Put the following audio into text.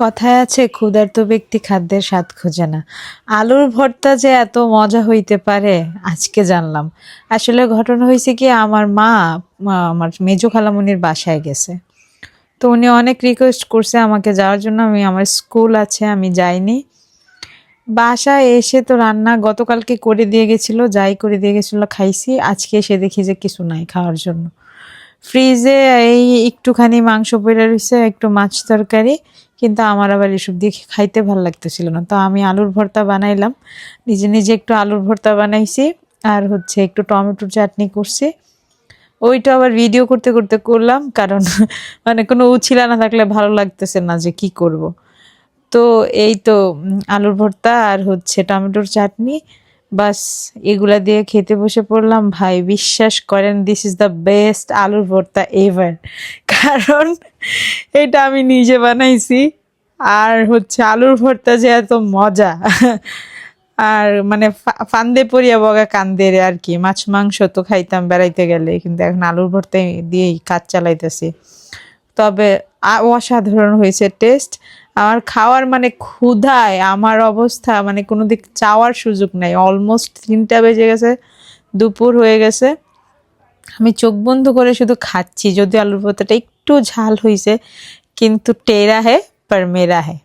কথায় আছে ক্ষুধার্ত ব্যক্তি খাদ্যের স্বাদ খোঁজে না। আলুর ভর্তা যে এত মজা হইতে পারে আজকে জানলাম। আসলে ঘটনা হয়েছে কি, আমার মা আমার মেজো খালামণির বাসায় গেছে। তো উনি অনেক রিকোয়েস্ট করছে আমাকে যাওয়ার জন্য। আমার স্কুল আছে, আমি যাইনি। বাসায় এসে তো রান্না গতকালকে করে দিয়ে গেছিল, যাই করে দিয়ে গেছিল খাইছি। আজকে এসে দেখি যে কিছু নাই খাওয়ার জন্য। ফ্রিজে এই একটুখানি মাংস পড়ে রয়েছে, একটু মাছ তরকারি, কিন্তু আমার আবার এসব দিয়ে খাইতে ভাল লাগতেছিল না। তো আমি আলুর ভর্তা বানাইলাম, নিজে নিজে একটু আলুর ভর্তা বানাইছি, আর একটু টমেটোর চাটনি করছি। ওইটা আবার ভিডিও করতে করতে করলাম, কারণ মানে কোনো উছিলা না থাকলে ভালো লাগতেছে না যে কি করব। তো এই তো আলুর ভর্তা আর টমেটোর চাটনি, বাস এগুলা দিয়ে খেতে বসে পড়লাম। ভাই বিশ্বাস করেন, দিস ইজ দ্য বেস্ট আলুর ভর্তা এভার। কারণ এটা আমি নিজে বানাইছি। আর আলুর ভর্তা যে এত মজা, আর মানে ফান্দে পড়িয়া বগা কান্দের আর কি। মাছ মাংস তো খাইতাম বেড়াইতে গেলে, কিন্তু এখন আলুর ভর্তা দিয়েই কাজ চালাইতেছি। তবে অসাধারণ হয়েছে টেস্ট। আমার খাওয়ার মানে ক্ষুধায় আমার অবস্থা মানে কোনো দিক চাওয়ার সুযোগ নাই। অলমোস্ট 3টা বেজে গেছে, দুপুর হয়ে গেছে। আমি চোখ বন্ধ করে শুধু খাচ্ছি, যদিও আলুর ভর্তাটা একটু ঝাল হয়েছে, কিন্তু টেরা হে পর মেরা হে।